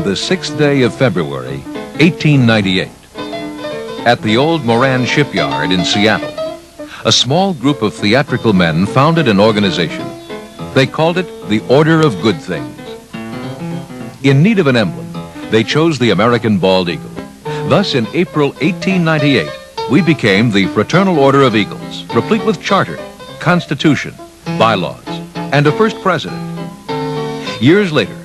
the 6th day of February, 1898. At the old Moran shipyard in Seattle, a small group of theatrical men founded an organization. They called it the Order of Good Things. In need of an emblem, they chose the American bald eagle. Thus, in April 1898, we became the Fraternal Order of Eagles, replete with charter, constitution, bylaws, and a first president. Years later,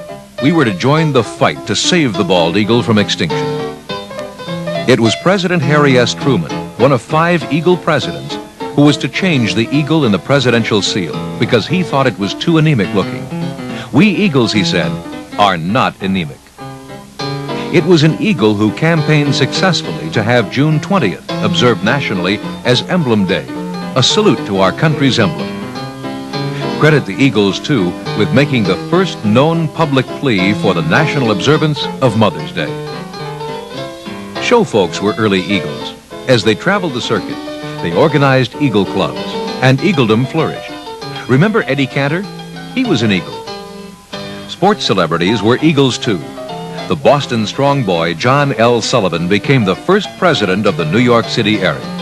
we were to join the fight to save the bald eagle from extinction. It was President Harry S. Truman, one of 5 eagle presidents, who was to change the eagle in the presidential seal because he thought it was too anemic looking. We eagles, he said, are not anemic. It was an eagle who campaigned successfully to have June 20th observed nationally as Emblem Day, a salute to our country's emblem. Credit the Eagles, too, with making the first known public plea for the national observance of Mother's Day. Show folks were early eagles. As they traveled the circuit, they organized eagle clubs, and eagledom flourished. Remember Eddie Cantor? He was an eagle. Sports celebrities were eagles, too. The Boston strong boy John L. Sullivan became the first president of the New York City area.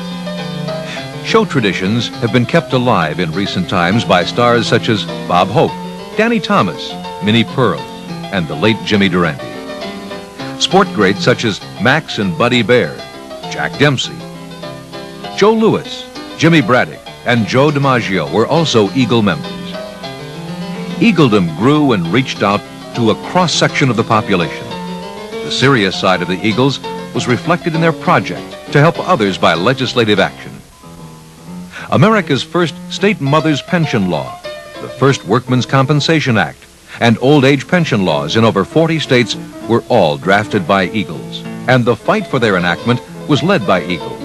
Show traditions have been kept alive in recent times by stars such as Bob Hope, Danny Thomas, Minnie Pearl, and the late Jimmy Durante. Sport greats such as Max and Buddy Baer, Jack Dempsey, Joe Louis, Jimmy Braddock, and Joe DiMaggio were also Eagle members. Eagledom grew and reached out to a cross-section of the population. The serious side of the Eagles was reflected in their project to help others by legislative action. America's first state mothers' pension law, the first Workmen's Compensation Act, and old age pension laws in over 40 states were all drafted by Eagles, and the fight for their enactment was led by Eagles.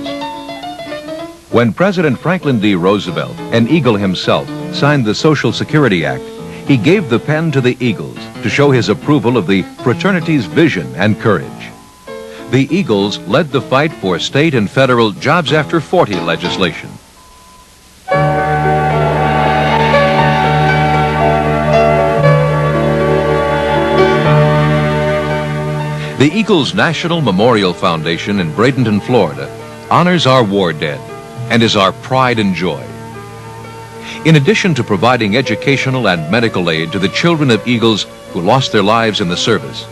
When President Franklin D. Roosevelt, an Eagle himself, signed the Social Security Act, he gave the pen to the Eagles to show his approval of the fraternity's vision and courage. The Eagles led the fight for state and federal Jobs After 40 legislation. The Eagles National Memorial Foundation in Bradenton, Florida, honors our war dead and is our pride and joy. In addition to providing educational and medical aid to the children of Eagles who lost their lives in the service,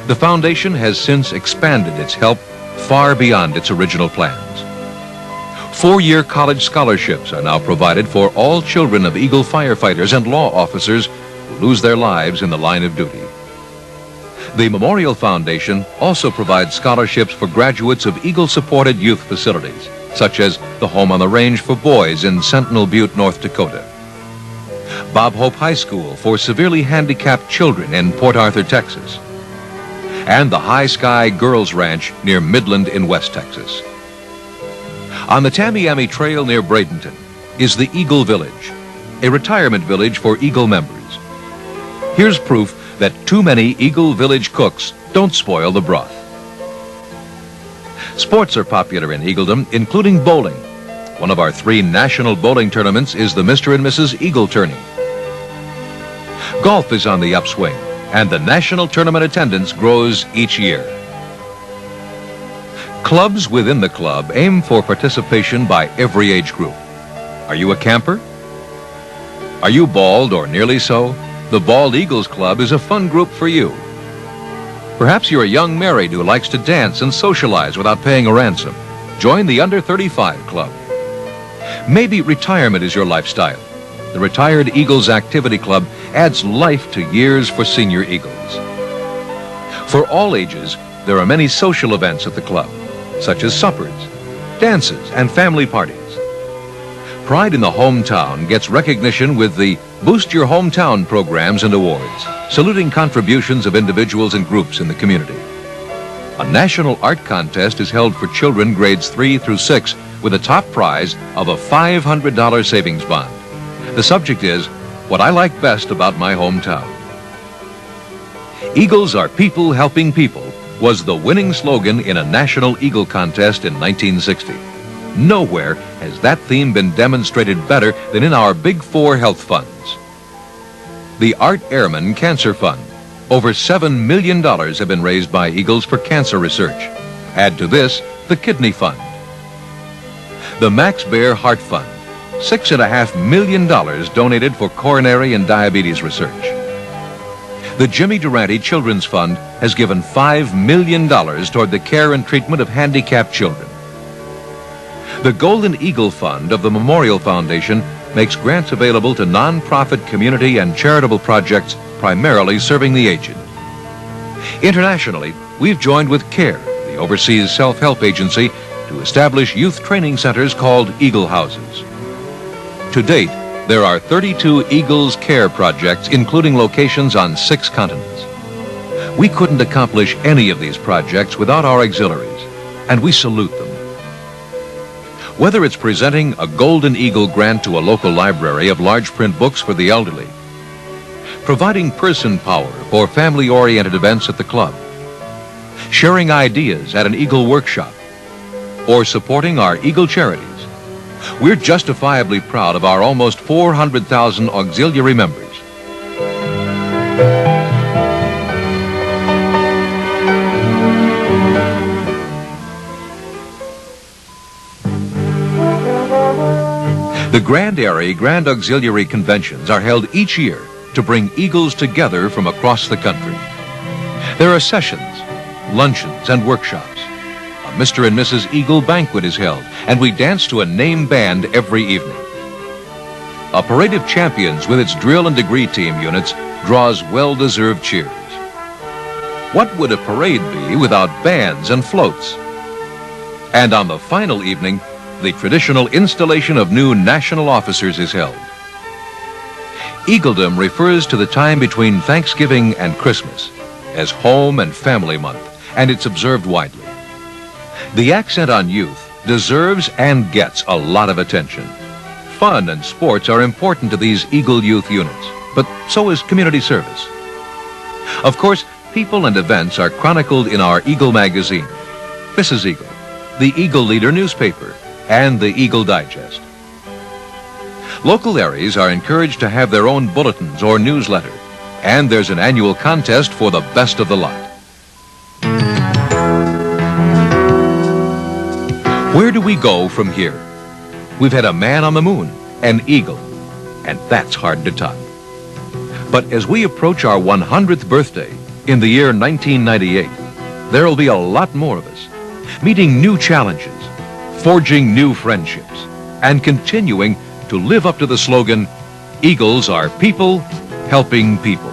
the foundation has since expanded its help far beyond its original plans. 4-year college scholarships are now provided for all children of Eagle firefighters and law officers who lose their lives in the line of duty. The Memorial Foundation also provides scholarships for graduates of Eagle-supported youth facilities, such as the Home on the Range for Boys in Sentinel Butte, North Dakota, Bob Hope High School for severely handicapped children in Port Arthur, Texas, and the High Sky Girls Ranch near Midland in West Texas. On the Tamiami Trail near Bradenton is the Eagle Village, a retirement village for Eagle members. Here's proof that too many Eagle Village cooks don't spoil the broth. Sports are popular in Eagledom, including bowling. One of our 3 national bowling tournaments is the Mr. and Mrs. Eagle Tourney. Golf is on the upswing, and the national tournament attendance grows each year. Clubs within the club aim for participation by every age group. Are you a camper? Are you bald or nearly so? The Bald Eagles Club is a fun group for you. Perhaps you're a young married who likes to dance and socialize without paying a ransom. Join the Under 35 Club. Maybe retirement is your lifestyle. The Retired Eagles Activity Club adds life to years for senior Eagles. For all ages, there are many social events at the club, such as suppers, dances, and family parties. Pride in the Hometown gets recognition with the Boost Your Hometown programs and awards, saluting contributions of individuals and groups in the community. A national art contest is held for children grades 3 through 6 with a top prize of a $500 savings bond. The subject is, What I Like Best About My Hometown. Eagles are people helping people was the winning slogan in a national Eagle contest in 1960. Nowhere has that theme been demonstrated better than in our Big 4 health funds. The Art Airman Cancer Fund, Over $7 million have been raised by Eagles for cancer research. Add to this the Kidney Fund. The Max Baer Heart Fund, $6.5 million donated for coronary and diabetes research. The Jimmy Durante Children's Fund has given $5 million toward the care and treatment of handicapped children. The Golden Eagle Fund of the Memorial Foundation makes grants available to nonprofit community and charitable projects primarily serving the aged. Internationally, we've joined with CARE, the overseas self-help agency, to establish youth training centers called Eagle Houses. To date, there are 32 Eagles Care projects, including locations on 6 continents. We couldn't accomplish any of these projects without our auxiliaries, and we salute them. Whether it's presenting a Golden Eagle grant to a local library of large print books for the elderly, providing person power for family-oriented events at the club, sharing ideas at an Eagle workshop, or supporting our Eagle charities, we're justifiably proud of our almost 400,000 auxiliary members. The Grand Airy Grand Auxiliary Conventions are held each year to bring Eagles together from across the country. There are sessions, luncheons, and workshops. A Mr. and Mrs. Eagle banquet is held, and we dance to a name band every evening. A parade of champions with its drill and degree team units draws well-deserved cheers. What would a parade be without bands and floats? And on the final evening, the traditional installation of new national officers is held. Eagledom refers to the time between Thanksgiving and Christmas as Home and Family Month, and it's observed widely. The accent on youth deserves and gets a lot of attention. Fun and sports are important to these Eagle Youth units, but so is community service. Of course, people and events are chronicled in our Eagle magazine, Mrs. Eagle, the Eagle Leader newspaper, and the Eagle Digest. Local areas are encouraged to have their own bulletins or newsletter, and there's an annual contest for the best of the lot. Where do we go from here? We've had a man on the moon, an eagle, and that's hard to top. But as we approach our 100th birthday in the year 1998, there'll be a lot more of us, meeting new challenges, forging new friendships, and continuing to live up to the slogan, Eagles are people helping people.